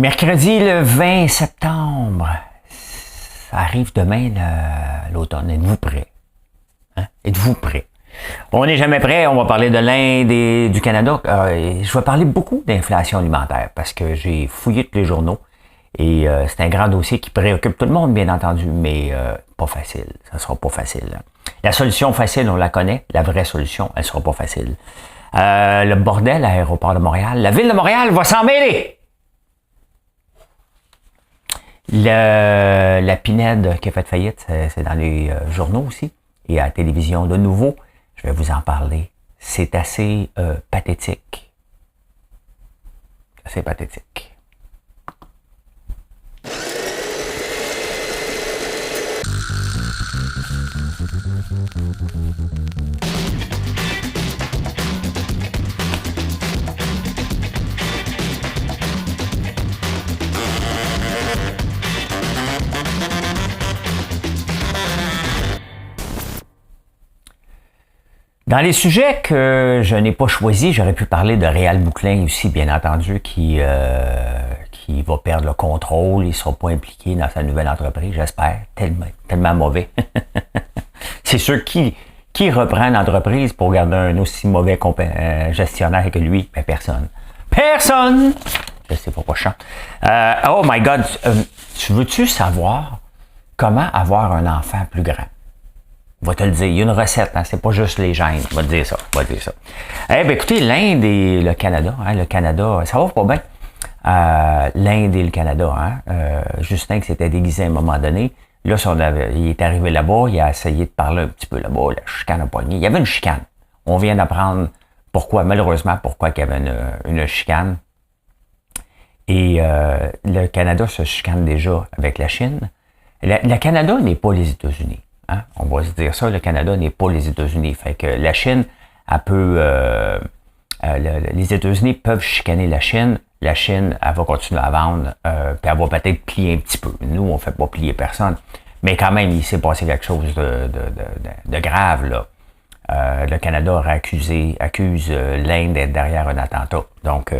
Mercredi le 20 septembre. Ça arrive demain l'automne. Êtes-vous prêts? Hein? Êtes-vous prêts? On n'est jamais prêt. On va parler de l'Inde et du Canada. Je vais parler beaucoup d'inflation alimentaire parce que j'ai fouillé tous les journaux et c'est un grand dossier qui préoccupe tout le monde, bien entendu, mais pas facile. Ça sera pas facile. La solution facile, on la connaît. La vraie solution, elle sera pas facile. Le bordel à l'aéroport de Montréal. La ville de Montréal va s'en mêler. La Pinède qui a fait faillite, c'est dans les journaux aussi et à la télévision de nouveau. Je vais vous en parler. C'est assez pathétique. C'est pathétique. Dans les sujets que je n'ai pas choisis, j'aurais pu parler de Réal Bouclin aussi, bien entendu, qui va perdre le contrôle, il ne sera pas impliqué dans sa nouvelle entreprise, j'espère, tellement mauvais. C'est sûr, qui reprend l'entreprise pour garder un aussi mauvais gestionnaire que lui? Ben, personne. Personne! Je sais pas je chante. Oh my God, tu veux-tu savoir comment avoir un enfant plus grand? Je vais te le dire, il y a une recette, hein? C'est pas juste les gènes. Je vais te dire ça, Eh bien, écoutez, l'Inde et le Canada, le Canada, ça va pas bien. L'Inde et le Canada, Justin qui s'était déguisé à un moment donné, là, il est arrivé là-bas, il a essayé de parler un petit peu là-bas, la chicane a pogné. Il y avait une chicane. On vient d'apprendre malheureusement, pourquoi il y avait une chicane. Et le Canada se chicane déjà avec la Chine. Le Canada n'est pas les États-Unis. Hein? On va se dire ça, le Canada n'est pas les États-Unis. Fait que la Chine, elle peut... les États-Unis peuvent chicaner la Chine. La Chine, elle va continuer à vendre, puis elle va peut-être plier un petit peu. Nous, on ne fait pas plier personne. Mais quand même, il s'est passé quelque chose de grave, là. Le Canada accuse l'Inde d'être derrière un attentat. Donc,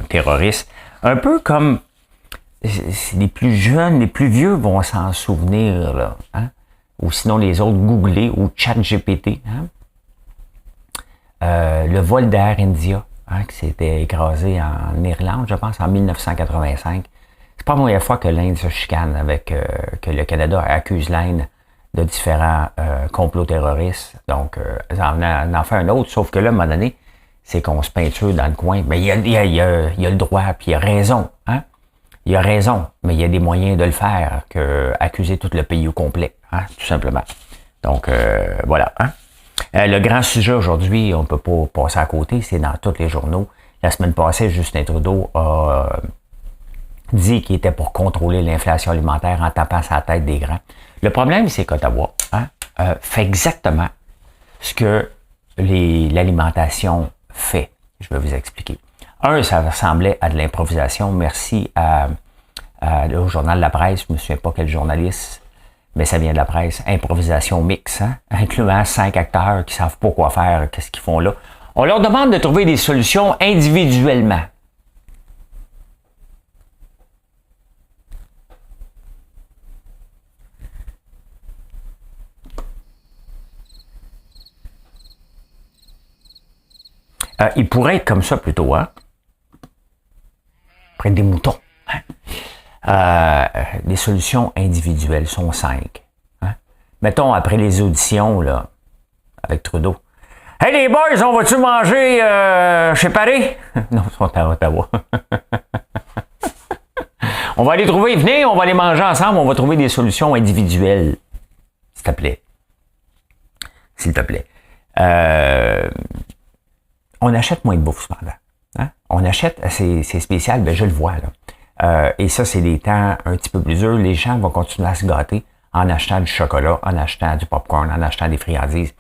terroriste. Un peu comme les plus jeunes, les plus vieux vont s'en souvenir, là. Hein? Ou sinon les autres, googler ou ChatGPT. Hein? Le vol d'Air India, qui s'était écrasé en Irlande, je pense, en 1985. C'est pas la première fois que l'Inde se chicane avec que le Canada accuse l'Inde de différents complots terroristes. Donc, en fait un autre, sauf que là, à un moment donné, c'est qu'on se peinture dans le coin. Mais il y a le droit, puis il a raison. Hein? Il a raison, mais il y a des moyens de le faire que accuser tout le pays au complet, tout simplement. Donc, voilà. Hein? Le grand sujet aujourd'hui, on ne peut pas passer à côté, c'est dans tous les journaux. La semaine passée, Justin Trudeau a dit qu'il était pour contrôler l'inflation alimentaire en tapant sa tête des grands. Le problème, c'est qu'Ottawa fait exactement ce que l'alimentation fait. Je vais vous expliquer. Ça ressemblait à de l'improvisation. Merci au journal La Presse, je ne me souviens pas quel journaliste, mais ça vient de la presse. Improvisation mix, incluant 5 acteurs qui ne savent pas quoi faire, qu'est-ce qu'ils font là. On leur demande de trouver des solutions individuellement. Il pourrait être comme ça plutôt, près des moutons. Les solutions individuelles sont 5. Mettons, après les auditions, là, avec Trudeau. Hey les boys, on va-tu manger chez Paris? Non, ils sont à Ottawa. On va aller trouver, venez, on va aller manger ensemble, on va trouver des solutions individuelles. S'il te plaît. S'il te plaît. On achète moins de bouffe, cependant. On achète, c'est spécial, ben je le vois, là. Et ça, c'est des temps un petit peu plus durs. Les gens vont continuer à se gâter en achetant du chocolat, en achetant du popcorn, en achetant des friandises.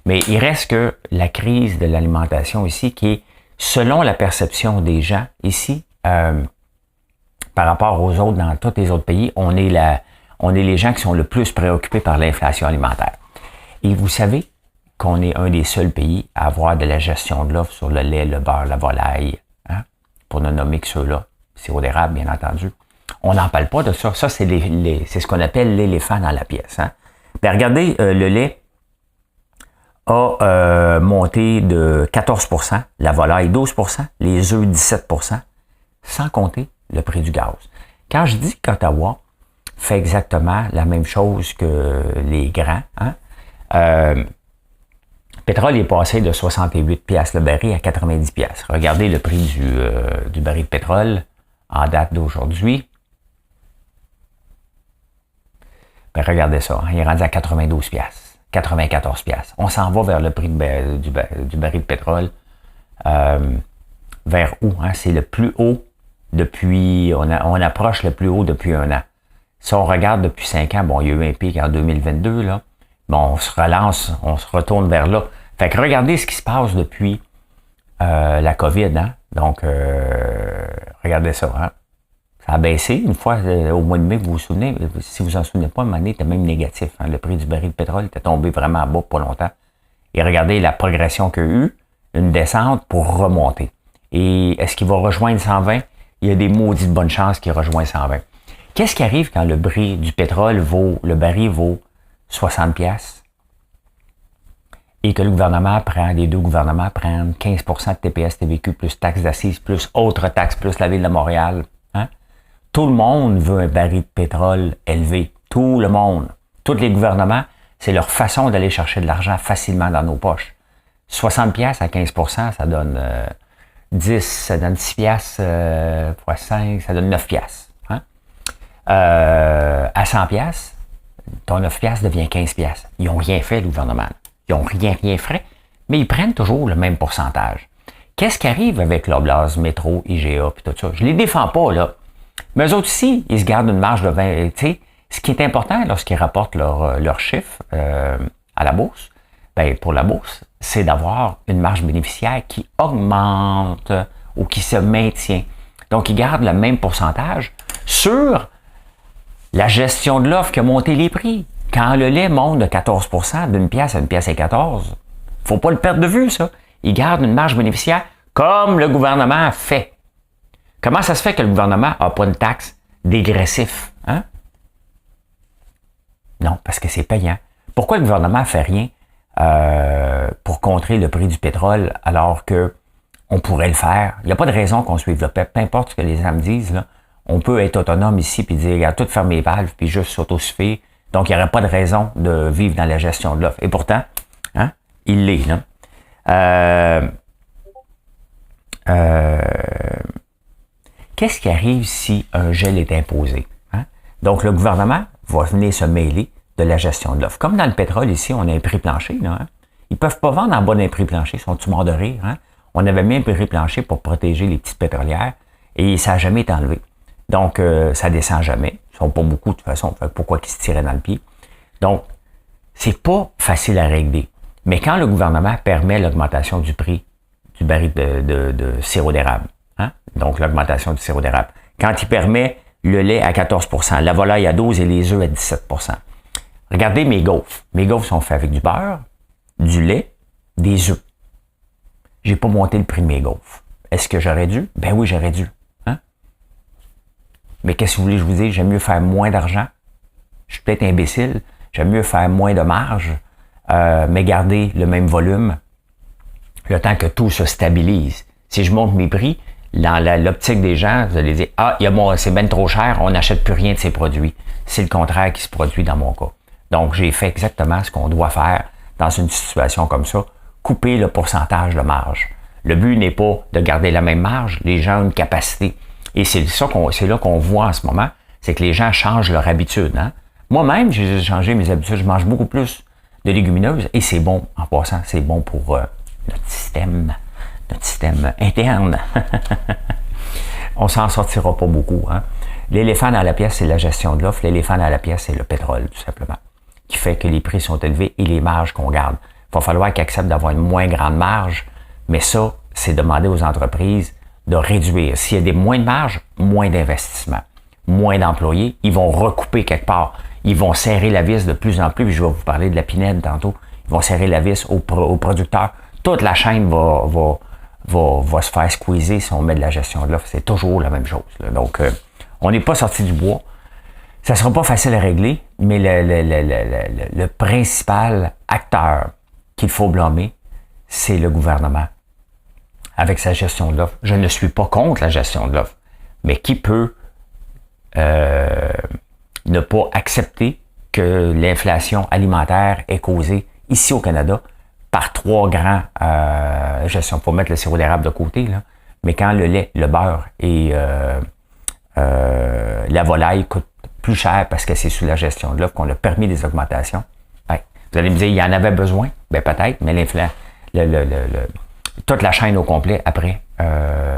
Mais il reste que la crise de l'alimentation ici, qui est, selon la perception des gens ici, par rapport aux autres, dans tous les autres pays, on est les gens qui sont le plus préoccupés par l'inflation alimentaire. Et vous savez qu'on est un des seuls pays à avoir de la gestion de l'offre sur le lait, le beurre, la volaille, pour ne nommer que ceux-là. sirop d'érable, bien entendu. On n'en parle pas de ça. Ça, c'est c'est ce qu'on appelle l'éléphant dans la pièce. Hein? Ben, regardez, le lait a monté de 14%, la volaille 12%, les œufs 17%, sans compter le prix du gaz. Quand je dis qu'Ottawa fait exactement la même chose que les grands, hein, le pétrole est passé de 68 piastres le baril à 90 piastres. Regardez le prix du baril de pétrole en date d'aujourd'hui. Ben, regardez ça, hein, il est rendu à 92 piastres, 94 piastres. On s'en va vers le prix du baril de pétrole. Vers où? Hein? C'est le plus haut depuis, on approche le plus haut depuis un an. Si on regarde depuis 5 ans, bon, il y a eu un pic en 2022, là. Bon, on se relance, on se retourne vers là. Fait que regardez ce qui se passe depuis la COVID, hein. Donc, regardez ça, hein. Ça a baissé une fois au mois de mai, vous vous souvenez, si vous en souvenez pas, à un moment donné, il était même négatif. Hein. Le prix du baril de pétrole était tombé vraiment bas pas longtemps. Et regardez la progression qu'il y a eu, une descente pour remonter. Et est-ce qu'il va rejoindre 120? Il y a des maudites bonnes chances qu'il rejoigne 120. Qu'est-ce qui arrive quand le prix du pétrole le baril vaut 60 piastres et que le gouvernement les deux gouvernements prennent 15% de TPS, TVQ, plus taxes d'assises, plus autres taxes, plus la Ville de Montréal? Hein? Tout le monde veut un baril de pétrole élevé. Tout le monde. Tous les gouvernements, c'est leur façon d'aller chercher de l'argent facilement dans nos poches. 60 piastres à 15%, ça donne 10, ça donne 6 piastres fois 5, ça donne 9 piastres. Hein? À 100 piastres, ton 9 piastres devient 15 piastres. Ils n'ont rien fait, le gouvernement. Ils n'ont rien fait, mais ils prennent toujours le même pourcentage. Qu'est-ce qui arrive avec l'Oblast, Métro, IGA et tout ça? Je ne les défends pas, là. Mais eux autres aussi, ils se gardent une marge de 20. Tu sais, ce qui est important lorsqu'ils rapportent leurs chiffres à la bourse, ben, pour la bourse, c'est d'avoir une marge bénéficiaire qui augmente ou qui se maintient. Donc, ils gardent le même pourcentage sur la gestion de l'offre qui a monté les prix. Quand le lait monte de 14%, d'une pièce à une pièce et 14, faut pas le perdre de vue, ça. Ils gardent une marge bénéficiaire comme le gouvernement a fait. Comment ça se fait que le gouvernement n'a pas une taxe dégressive? Hein? Non, parce que c'est payant. Pourquoi le gouvernement ne fait rien pour contrer le prix du pétrole alors que on pourrait le faire? Il n'y a pas de raison qu'on suive le PEP. Peu importe ce que les gens me disent, là, on peut être autonome ici et dire, regarde, tout fermer les valves puis juste s'autosuffire. Donc, il n'y aurait pas de raison de vivre dans la gestion de l'offre. Et pourtant, hein, il l'est. Là. Qu'est-ce qui arrive si un gel est imposé? Hein? Donc, le gouvernement va venir se mêler de la gestion de l'offre. Comme dans le pétrole, ici, on a un prix plancher. Là, hein? Ils ne peuvent pas vendre en bas d'un prix plancher. Ils sont-ils morts de rire? Hein? On avait mis un prix plancher pour protéger les petites pétrolières et ça n'a jamais été enlevé. Donc, ça ne descend jamais. Ils ne sont pas beaucoup de toute façon. Pourquoi qu'ils se tiraient dans le pied? Donc, c'est pas facile à régler. Mais quand le gouvernement permet l'augmentation du prix du baril de sirop d'érable, hein? Donc l'augmentation du sirop d'érable, quand il permet le lait à 14%, la volaille à 12% et les œufs à 17%. Regardez mes gaufres. Mes gaufres sont faits avec du beurre, du lait, des œufs. J'ai pas monté le prix de mes gaufres. Est-ce que j'aurais dû? Ben oui, j'aurais dû. Hein? Mais qu'est-ce que vous voulez que je vous dise? J'aime mieux faire moins d'argent. Je suis peut-être imbécile. J'aime mieux faire moins de marge, mais garder le même volume le temps que tout se stabilise. Si je monte mes prix, dans l'optique des gens, vous allez dire, ah, c'est bien trop cher, on n'achète plus rien de ces produits. C'est le contraire qui se produit dans mon cas. Donc, j'ai fait exactement ce qu'on doit faire dans une situation comme ça, couper le pourcentage de marge. Le but n'est pas de garder la même marge, les gens ont une capacité. Et c'est là qu'on voit en ce moment, c'est que les gens changent leur habitude. Hein? Moi-même, j'ai changé mes habitudes, je mange beaucoup plus de légumineuses et c'est bon, en passant, c'est bon pour notre système interne. On s'en sortira pas beaucoup. Hein? L'éléphant dans la pièce, c'est la gestion de l'offre. L'éléphant dans la pièce, c'est le pétrole, tout simplement, qui fait que les prix sont élevés et les marges qu'on garde. Il va falloir qu'ils acceptent d'avoir une moins grande marge, mais ça, c'est demander aux entreprises de réduire. S'il y a moins de marge, moins d'investissement, moins d'employés, ils vont recouper quelque part. Ils vont serrer la vis de plus en plus, puis je vais vous parler de la pinède tantôt. Ils vont serrer la vis aux producteurs. Toute la chaîne va va se faire squeezer si on met de la gestion de l'offre. C'est toujours la même chose. Là. Donc, on n'est pas sorti du bois. Ça ne sera pas facile à régler, mais le principal acteur qu'il faut blâmer, c'est le gouvernement avec sa gestion de l'offre. Je ne suis pas contre la gestion de l'offre, mais qui peut ne pas accepter que l'inflation alimentaire est causée ici au Canada par trois grands gestions. Il faut mettre le sirop d'érable de côté, là. Mais quand le lait, le beurre et la volaille coûtent plus cher parce que c'est sous la gestion de l'offre qu'on a permis des augmentations. Ben, vous allez me dire, il y en avait besoin? Ben peut-être, mais toute la chaîne au complet, après,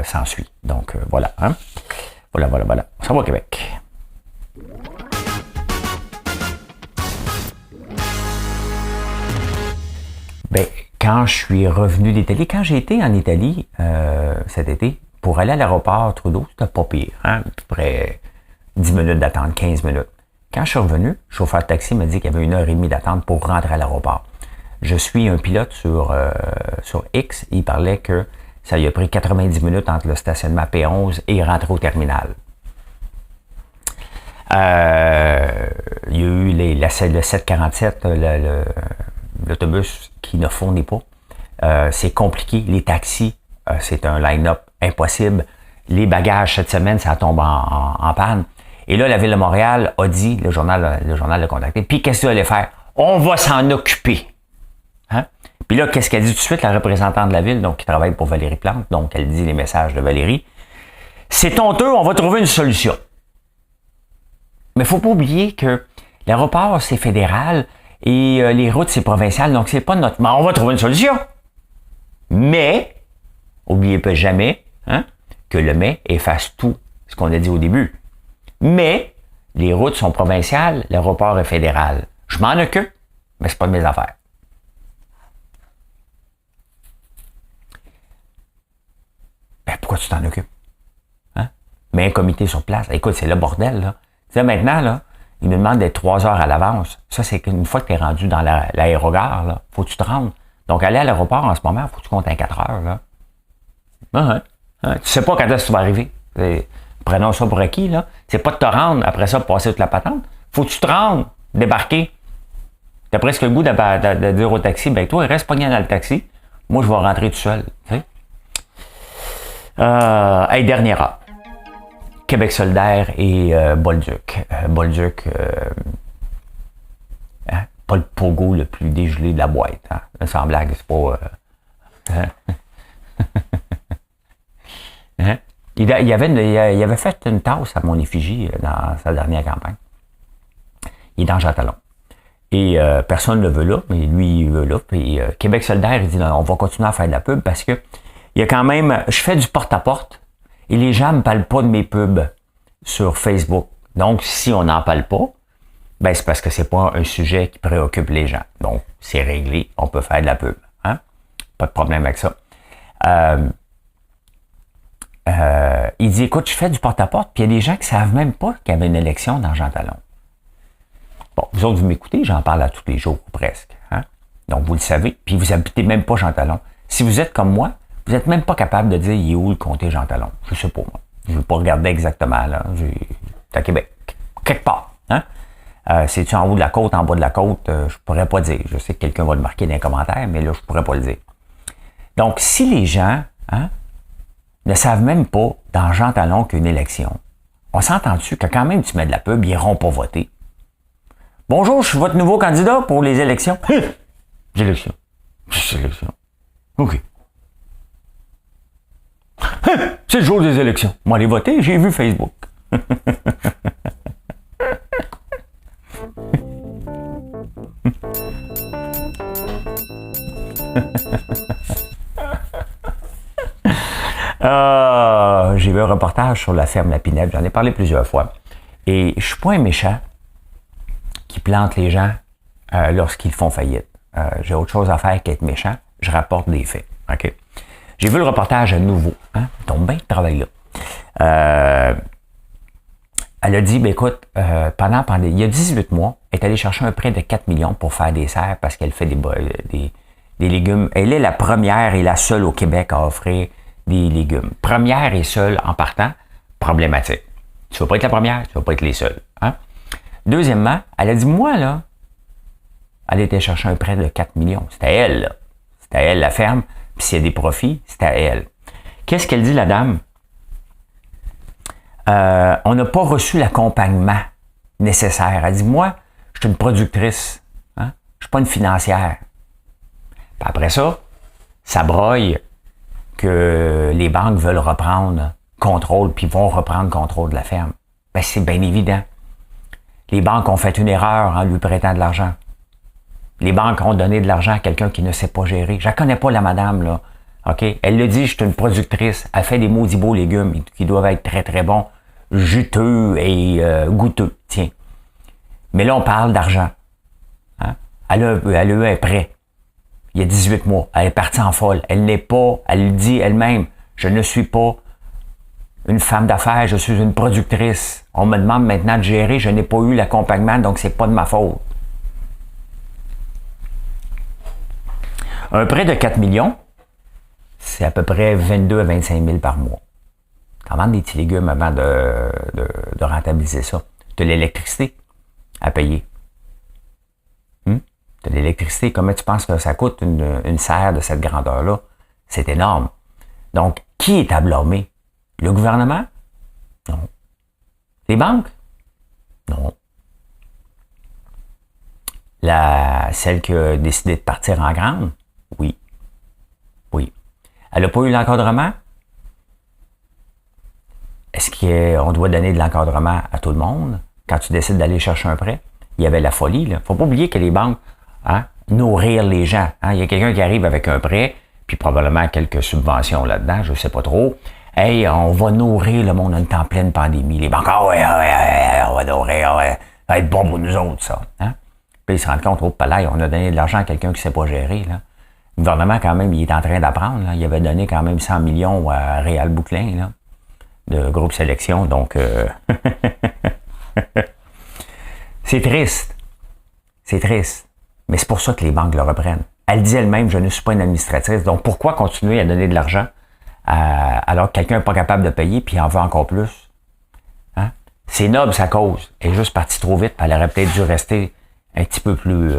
s'ensuit. Donc, voilà. Hein? Voilà. Ça va au Québec. Ben, quand je suis revenu d'Italie, quand j'ai été en Italie cet été, pour aller à l'aéroport Trudeau, c'était pas pire. Hein? À peu près 10 minutes d'attente, 15 minutes. Quand je suis revenu, le chauffeur de taxi m'a dit qu'il y avait 1h30 d'attente pour rentrer à l'aéroport. Je suis un pilote sur X et il parlait que ça lui a pris 90 minutes entre le stationnement P11 et rentrer au terminal. Il y a eu le 747, l'autobus qui ne fournit pas. C'est compliqué. Les taxis, c'est un line-up impossible. Les bagages, cette semaine, ça tombe en panne. Et là, la Ville de Montréal a dit, le journal l'a contacté, puis qu'est-ce qu'il allait faire? On va s'en occuper. Hein? Puis là, qu'est-ce qu'elle dit tout de suite, la représentante de la Ville, donc qui travaille pour Valérie Plante, donc elle dit les messages de Valérie. C'est honteux, on va trouver une solution. Mais il ne faut pas oublier que l'aéroport, c'est fédéral et les routes, c'est provincial, donc c'est pas notre... Mais on va trouver une solution. Mais, n'oubliez pas jamais, hein, que le mais efface tout ce qu'on a dit au début. Mais, les routes sont provinciales, l'aéroport est fédéral. Je m'en occupe, mais c'est pas de mes affaires. Ben, pourquoi tu t'en occupes? Hein? Mets un comité sur place. Écoute, c'est le bordel, là. Tu sais, maintenant, là, ils me demandent d'être 3 heures à l'avance. Ça, c'est qu'une fois que tu es rendu dans l'aérogare, là, faut que tu te rendes. Donc, aller à l'aéroport en ce moment, faut que tu comptes un 4 heures, là. Tu sais pas quand est-ce que tu vas arriver. Prenons ça pour acquis, là. C'est pas de te rendre, après ça, passer toute la patente. Faut que tu te rendes, débarquer. T'as presque le goût de dire au taxi, ben toi, reste pogné dans le taxi. Moi, je vais rentrer tout seul. Tu sais. Dernière heure. Québec solidaire et Bolduc. Bolduc, hein, pas le pogo le plus dégelé de la boîte. Hein. Sans blague, c'est pas... hein? Il avait fait une tasse à mon effigie dans sa dernière campagne. Il est dans Jean Talon. Et personne ne le veut là, mais lui, il veut là. Puis Québec solidaire, il dit non, on va continuer à faire de la pub parce que il y a quand même... Je fais du porte-à-porte et les gens ne me parlent pas de mes pubs sur Facebook. Donc, si on n'en parle pas, ben c'est parce que c'est pas un sujet qui préoccupe les gens. Donc, c'est réglé, on peut faire de la pub. Hein? Pas de problème avec ça. Il dit, écoute, je fais du porte-à-porte, puis il y a des gens qui savent même pas qu'il y avait une élection dans Jean Talon. Bon, vous autres, vous m'écoutez, j'en parle à tous les jours, presque. Hein? Donc, vous le savez, puis vous habitez même pas Jean Talon. Si vous êtes comme moi, vous n'êtes même pas capable de dire, il est où le comté Jean Talon? Je sais pas, moi. Je ne veux pas regarder exactement, là. C'est à Québec. Quelque part. Hein? C'est-tu en haut de la côte, en bas de la côte? Je pourrais pas dire. Je sais que quelqu'un va le marquer dans les commentaires, mais là, je pourrais pas le dire. Donc, si les gens, hein, ne savent même pas, dans Jean Talon, qu'une élection, on s'entend-tu que quand même tu mets de la pub, ils n'iront pas voter? Bonjour, je suis votre nouveau candidat pour les élections. Élections. OK. C'est le jour des élections. Moi, aller voter, j'ai vu Facebook. J'ai vu un reportage sur la ferme La Pinette. J'en ai parlé plusieurs fois. Et je suis pas un méchant qui plante les gens lorsqu'ils font faillite. J'ai autre chose à faire qu'être méchant. Je rapporte des faits. OK? J'ai vu le reportage à nouveau. Hein? Il tombe bien de travail là. Elle a dit, ben écoute, il y a 18 mois, elle est allée chercher un prêt de 4 millions pour faire des serres parce qu'elle fait des des légumes. Elle est la première et la seule au Québec à offrir des légumes. Première et seule en partant, problématique. Tu ne vas pas être la première, tu ne vas pas être les seuls. Hein? Deuxièmement, elle a dit, moi, là, elle était chercher un prêt de 4 millions. C'était à elle, là. C'était à elle, la ferme. Puis s'il y a des profits, c'était à elle. Qu'est-ce qu'elle dit, la dame? On n'a pas reçu l'accompagnement nécessaire. Elle dit, moi, je suis une productrice. Hein? Je ne suis pas une financière. Puis après ça, ça broye que les banques veulent reprendre contrôle, puis vont reprendre contrôle de la ferme. Ben, c'est bien évident. Les banques ont fait une erreur en lui prêtant de l'argent. Les banques ont donné de l'argent à quelqu'un qui ne sait pas gérer. Je ne connais pas, la madame, là. OK? Elle le dit, je suis une productrice. Elle fait des maudits beaux légumes qui doivent être très, très bons, juteux et goûteux. Tiens. Mais là, on parle d'argent. Hein? Elle a eu un prêt. Il y a 18 mois. Elle est partie en folle. Elle n'est pas, elle le dit elle-même, je ne suis pas une femme d'affaires, je suis une productrice. On me demande maintenant de gérer, je n'ai pas eu l'accompagnement, donc c'est pas de ma faute. Un prêt de 4 millions, c'est à peu près 22 à 25 000 par mois. T'en vends des petits légumes avant de rentabiliser ça. Tu as l'électricité à payer. De l'électricité, comment tu penses que ça coûte une serre de cette grandeur-là? C'est énorme. Donc, qui est à blâmer? Le gouvernement? Non. Les banques? Non. Celle qui a décidé de partir en grande? Oui. Oui. Elle n'a pas eu l'encadrement? Est-ce qu'on doit donner de l'encadrement à tout le monde quand tu décides d'aller chercher un prêt? Il y avait la folie. Il ne faut pas oublier que les banques, hein, nourrir les gens. Hein? Il y a quelqu'un qui arrive avec un prêt, puis probablement quelques subventions là-dedans, je ne sais pas trop. Hey, on va nourrir le monde, on est en pleine pandémie. Les banques, on va nourrir, ça va être bon pour nous autres, ça. Hein? Puis ils se rendent compte, au palais, on a donné de l'argent à quelqu'un qui ne sait pas gérer. Là. Le gouvernement, quand même, il est en train d'apprendre. Là. Il avait donné quand même 100 millions à Réal Bouclin, là, de groupe sélection. Donc, c'est triste. C'est triste. Mais c'est pour ça que les banques le reprennent. Elle dit elle-même, je ne suis pas une administratrice. Donc, pourquoi continuer à donner de l'argent alors que quelqu'un n'est pas capable de payer puis en veut encore plus? Hein? C'est noble, sa cause. Elle est juste partie trop vite. Elle aurait peut-être dû rester un petit peu plus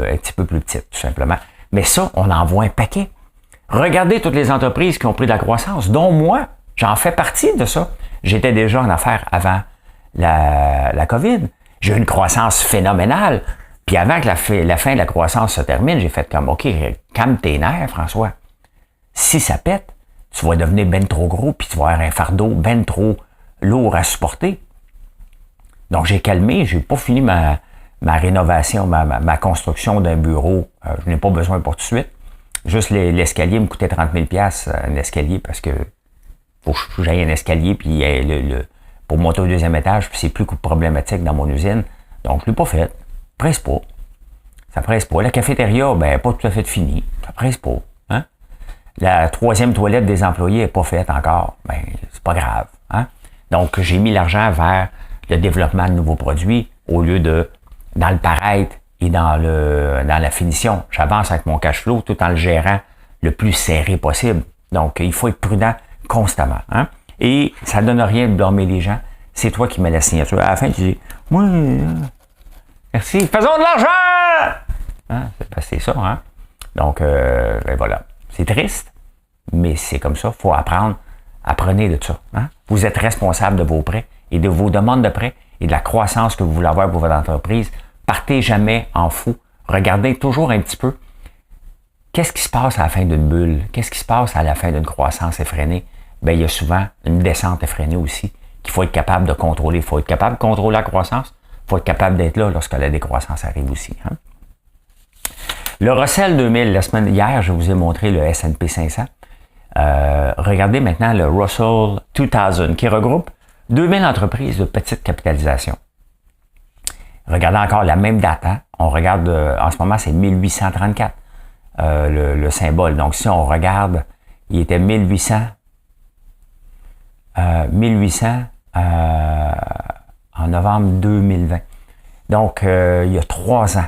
petite, tout simplement. Mais ça, on en voit un paquet. Regardez toutes les entreprises qui ont pris de la croissance, dont moi, j'en fais partie de ça. J'étais déjà en affaires avant la COVID. J'ai eu une croissance phénoménale. Puis avant que la fin de la croissance se termine, j'ai fait comme, OK, calme tes nerfs, François. Si ça pète, tu vas devenir ben trop gros, puis tu vas avoir un fardeau ben trop lourd à supporter. Donc, j'ai calmé, j'ai pas fini ma rénovation, ma construction d'un bureau. Je n'ai pas besoin pour tout de suite. Juste l'escalier me coûtait 30 000 un escalier, parce que faut que j'aille un escalier, puis pour monter au deuxième étage, puis c'est plus problématique dans mon usine. Donc, je l'ai pas fait. Presse pas. Ça presse pas. La cafétéria, ben, pas tout à fait fini. Ça presse pas. Hein? La troisième toilette des employés n'est pas faite encore. Ben, c'est pas grave. Hein? Donc, j'ai mis l'argent vers le développement de nouveaux produits au lieu de dans le paraître et dans la finition. J'avance avec mon cash flow tout en le gérant le plus serré possible. Donc, il faut être prudent constamment. Hein? Et ça ne donne rien de blâmer les gens. C'est toi qui mets la signature. À la fin, tu dis, moi, merci, faisons de l'argent! Hein? C'est ça, hein? Donc, ben voilà. C'est triste, mais c'est comme ça. Il faut apprendre. Apprenez de ça. Hein? Vous êtes responsable de vos prêts et de vos demandes de prêts et de la croissance que vous voulez avoir pour votre entreprise. Partez jamais en fou. Regardez toujours un petit peu. Qu'est-ce qui se passe à la fin d'une bulle? Qu'est-ce qui se passe à la fin d'une croissance effrénée? Ben, il y a souvent une descente effrénée aussi qu'il faut être capable de contrôler. Il faut être capable de contrôler la croissance. Il faut être capable d'être là lorsque la décroissance arrive aussi. Hein? Le Russell 2000, hier, je vous ai montré le S&P 500. Regardez maintenant le Russell 2000 qui regroupe 2000 entreprises de petite capitalisation. Regardez encore la même date. Hein? On regarde, en ce moment, c'est 1834, le symbole. Donc, si on regarde, il était 1800 en novembre 2020. Donc, il y a 3 ans,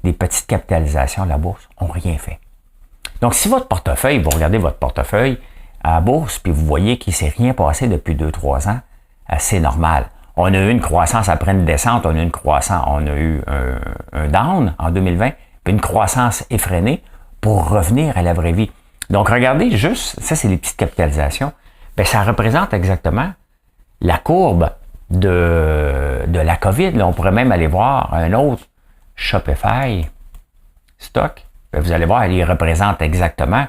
les petites capitalisations de la bourse n'ont rien fait. Donc, si votre portefeuille, vous regardez votre portefeuille à la bourse, puis vous voyez qu'il ne s'est rien passé depuis 2-3 ans, c'est normal. On a eu une croissance après une descente, on a eu un down en 2020, puis une croissance effrénée pour revenir à la vraie vie. Donc, regardez juste, ça c'est les petites capitalisations, bien, ça représente exactement la courbe de la COVID. Là, on pourrait même aller voir un autre Shopify stock. Bien, vous allez voir, il représente exactement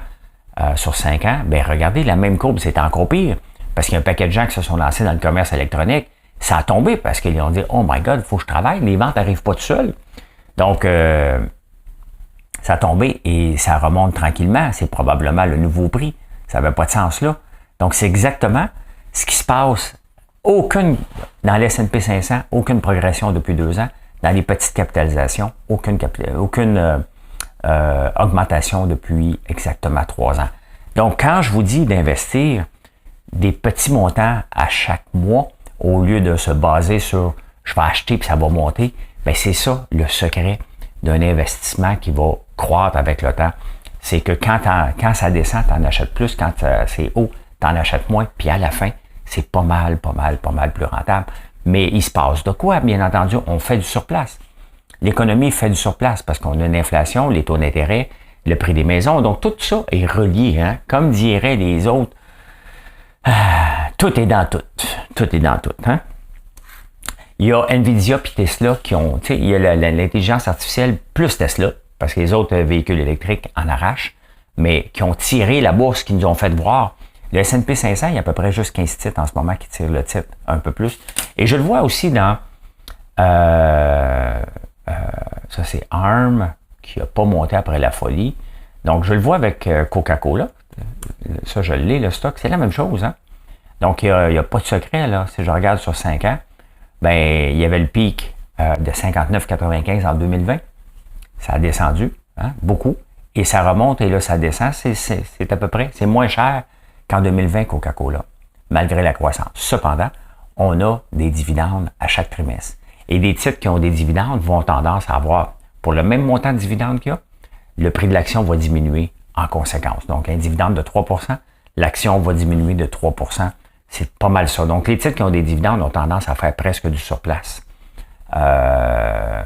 sur 5 ans. Bien, regardez, la même courbe, c'est encore pire. Parce qu'il y a un paquet de gens qui se sont lancés dans le commerce électronique. Ça a tombé parce qu'ils ont dit « Oh my God, il faut que je travaille, les ventes n'arrivent pas tout seul. » Donc, ça a tombé et ça remonte tranquillement. C'est probablement le nouveau prix. Ça n'avait pas de sens là. Donc, c'est exactement ce qui se passe. Dans l'S&P 500, aucune progression depuis 2 ans. Dans les petites capitalisations, aucune augmentation depuis exactement 3 ans. Donc, quand je vous dis d'investir des petits montants à chaque mois, au lieu de se baser sur « je vais acheter puis ça va monter », bien c'est ça le secret d'un investissement qui va croître avec le temps. C'est que quand ça descend, tu en achètes plus, quand c'est haut, tu en achètes moins, puis à la fin, c'est pas mal plus rentable. Mais il se passe de quoi? Bien entendu, on fait du surplace. L'économie fait du surplace parce qu'on a une inflation, les taux d'intérêt, le prix des maisons. Donc, tout ça est relié. Hein? Comme diraient les autres, tout est dans tout. Tout est dans tout. Hein? Il y a Nvidia puis Tesla qui ont, tu sais, il y a l'intelligence artificielle plus Tesla, parce que les autres véhicules électriques en arrachent, mais qui ont tiré la bourse, qui nous ont fait voir. Le S&P 500, il y a à peu près juste 15 titres en ce moment qui tirent le titre un peu plus. Et je le vois aussi dans, ça c'est ARM, qui n'a pas monté après la folie. Donc, je le vois avec Coca-Cola. Ça, je l'ai, le stock. C'est la même chose, hein? Donc, il n'y a pas de secret, là. Si je regarde sur 5 ans, ben il y avait le pic de 59,95 en 2020. Ça a descendu, hein, beaucoup. Et ça remonte, et là, ça descend. C'est à peu près, c'est moins cher qu'en 2020 Coca-Cola, malgré la croissance. Cependant, on a des dividendes à chaque trimestre. Et des titres qui ont des dividendes vont tendance à avoir, pour le même montant de dividendes qu'il y a, le prix de l'action va diminuer en conséquence. Donc, un dividende de 3%, l'action va diminuer de 3%. C'est pas mal ça. Donc, les titres qui ont des dividendes ont tendance à faire presque du surplace à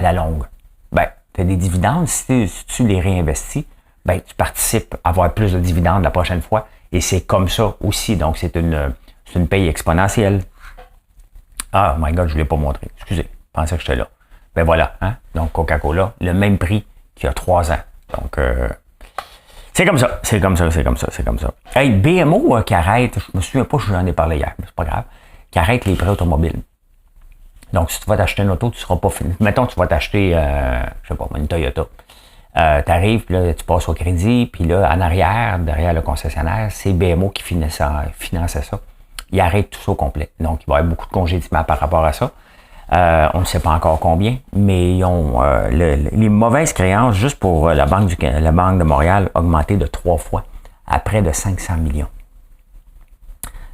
la longue. Ben, tu as des dividendes, si tu les réinvestis, ben, tu participes à avoir plus de dividendes la prochaine fois. Et c'est comme ça aussi. Donc, c'est une paye exponentielle. Ah, my God, je ne l'ai pas montré. Excusez, je pensais que j'étais là. Ben voilà, hein? Donc, Coca-Cola, le même prix qu'il y a 3 ans. Donc, c'est comme ça. Hey, BMO qui arrête, je me souviens pas, j'en ai parlé hier, mais c'est pas grave, qui arrête les prêts automobiles. Donc, si tu vas t'acheter une auto, tu seras pas fini. Mettons, tu vas t'acheter, je sais pas, une Toyota. Tu arrives, puis là, tu passes au crédit, puis là, en arrière, derrière le concessionnaire, c'est BMO qui finançait ça. Il arrête tout ça au complet. Donc, il va y avoir beaucoup de congédiements par rapport à ça. On ne sait pas encore combien, mais ils ont les mauvaises créances, juste pour la Banque de Montréal, augmenté de 3 fois, à près de 500 millions.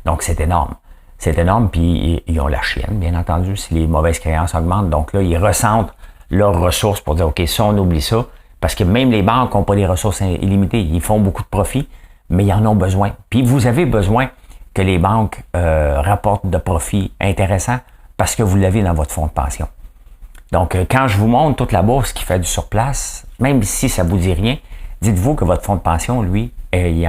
Donc, c'est énorme. C'est énorme, puis ils ont la chienne, bien entendu, si les mauvaises créances augmentent. Donc là, ils ressentent leurs ressources pour dire, OK, ça, on oublie ça. Parce que même les banques n'ont pas des ressources illimitées. Ils font beaucoup de profits, mais ils en ont besoin. Puis vous avez besoin que les banques rapportent de profits intéressants parce que vous l'avez dans votre fonds de pension. Donc, quand je vous montre toute la bourse qui fait du surplace, même si ça ne vous dit rien, dites-vous que votre fonds de pension, lui, il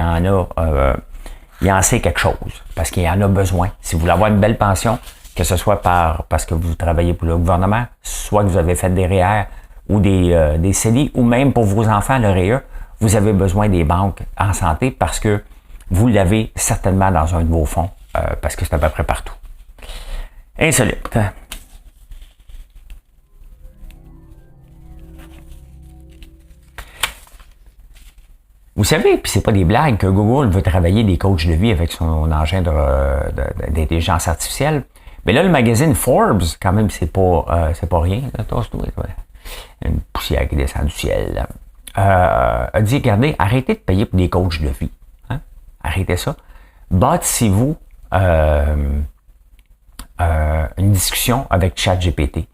en sait quelque chose parce qu'il en a besoin. Si vous voulez avoir une belle pension, que ce soit parce que vous travaillez pour le gouvernement, soit que vous avez fait des REER ou des CELI, ou même pour vos enfants, le REE, vous avez besoin des banques en santé parce que vous l'avez certainement dans un de vos fonds, parce que c'est à peu près partout. Insolite. Vous savez, puis c'est pas des blagues, que Google veut travailler des coachs de vie avec son engin d'intelligence artificielle. Mais là, le magazine Forbes, quand même, c'est pas rien. Là, une poussière qui descend du ciel. A dit, regardez, arrêtez de payer pour des coachs de vie. Hein? Arrêtez ça. Bâtissez-vous une discussion avec ChatGPT.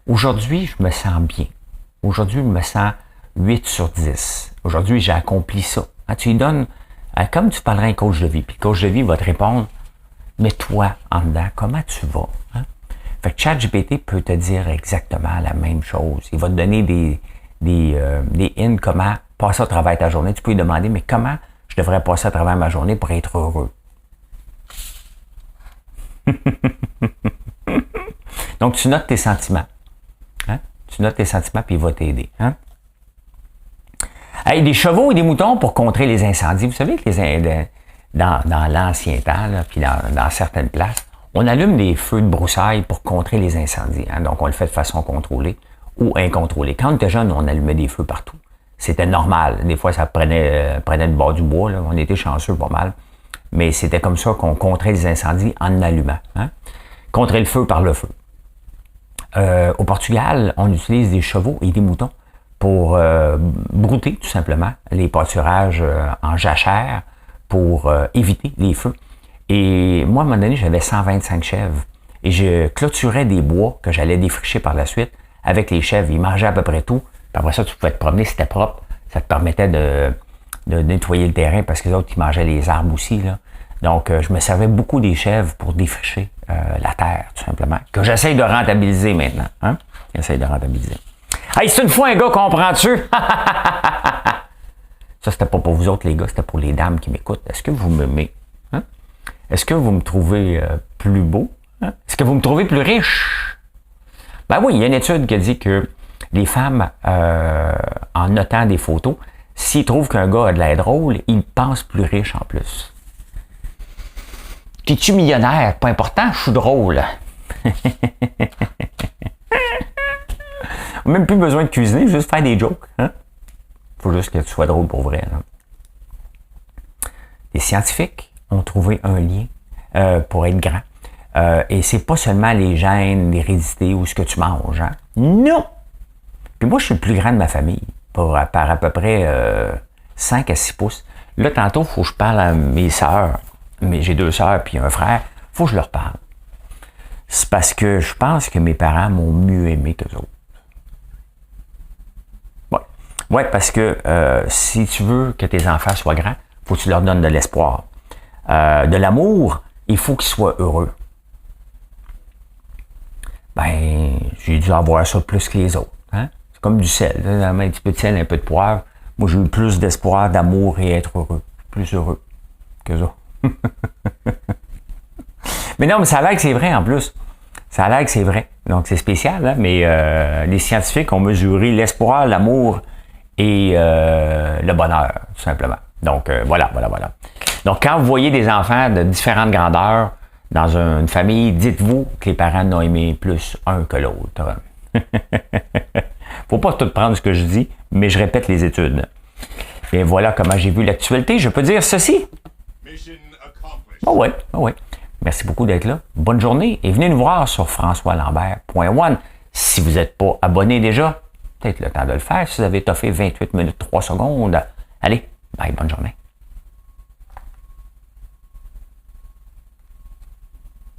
Aujourd'hui, je me sens bien. Aujourd'hui, je me sens 8 sur 10. Aujourd'hui, j'ai accompli ça. Hein, tu lui donnes, comme tu parlerais à un coach de vie, puis le coach de vie va te répondre, mais toi, en dedans, comment tu vas? Hein? Fait que ChatGPT peut te dire exactement la même chose. Il va te donner des hints comment passer au travers de ta journée. Tu peux lui demander, mais comment je devrais passer à travers ma journée pour être heureux? Donc, tu notes tes sentiments. Hein? Tu notes tes sentiments, puis il va t'aider. Hein? Hey, des chevaux et des moutons pour contrer les incendies. Vous savez que dans l'ancien temps, là, puis dans certaines places, on allume des feux de broussailles pour contrer les incendies. Hein? Donc, on le fait de façon contrôlée ou incontrôlée. Quand on était jeune, on allumait des feux partout. C'était normal. Des fois, ça prenait le bord du bois. Là. On était chanceux pas mal. Mais c'était comme ça qu'on contrait les incendies en allumant. Hein? Contrer le feu par le feu. Au Portugal, on utilise des chevaux et des moutons pour brouter tout simplement les pâturages en jachère pour éviter les feux. Et moi, à un moment donné, j'avais 125 chèvres et je clôturais des bois que j'allais défricher par la suite avec les chèvres. Ils mangeaient à peu près tout. Puis après ça, tu pouvais te promener, c'était propre. Ça te permettait de nettoyer le terrain parce que les autres, ils mangeaient les arbres aussi. Là. Donc, je me servais beaucoup des chèvres pour défricher la terre, tout simplement, que j'essaye de rentabiliser maintenant. Hein? J'essaye de rentabiliser. Hey, c'est une fois un gars, comprends-tu? Ça, c'était pas pour vous autres, les gars, c'était pour les dames qui m'écoutent. Est-ce que vous m'aimez? Hein? Est-ce que vous me trouvez plus beau? Hein? Est-ce que vous me trouvez plus riche? Ben oui, il y a une étude qui dit que les femmes, en notant des photos, s'ils trouvent qu'un gars a de l'air drôle, ils pensent plus riche en plus. T'es-tu millionnaire? Pas important, je suis drôle. Même plus besoin de cuisiner, juste faire des jokes. Hein? Faut juste que tu sois drôle pour vrai. Là. Les scientifiques ont trouvé un lien pour être grand. Et c'est pas seulement les gènes, l'hérédité ou ce que tu manges. Hein? Non! Puis moi, je suis le plus grand de ma famille, par à peu près 5 à 6 pouces. Là, tantôt, il faut que je parle à mes sœurs. Mais j'ai 2 sœurs puis un frère. Faut que je leur parle. C'est parce que je pense que mes parents m'ont mieux aimé qu'eux autres. Ouais, parce que si tu veux que tes enfants soient grands, faut que tu leur donnes de l'espoir. De l'amour, il faut qu'ils soient heureux. Ben, j'ai dû avoir ça plus que les autres. Hein? C'est comme du sel. Un petit peu de sel, un peu de poivre. Moi, j'ai eu plus d'espoir, d'amour et être heureux. Plus heureux qu'eux autres. Mais non, mais ça a l'air que c'est vrai en plus. Ça a l'air que c'est vrai. Donc, c'est spécial, hein? Mais les scientifiques ont mesuré l'espoir, l'amour et le bonheur, tout simplement. Donc, voilà. Donc, quand vous voyez des enfants de différentes grandeurs dans une famille, dites-vous que les parents n'ont aimé plus un que l'autre. Faut pas tout prendre ce que je dis, mais je répète les études. Et voilà comment j'ai vu l'actualité. Je peux dire ceci. Oh ouais. Merci beaucoup d'être là. Bonne journée et venez nous voir sur françoislambert.one. Si vous n'êtes pas abonné déjà, peut-être le temps de le faire. Si vous avez toffé 28 minutes 3 secondes, allez, bye, bonne journée.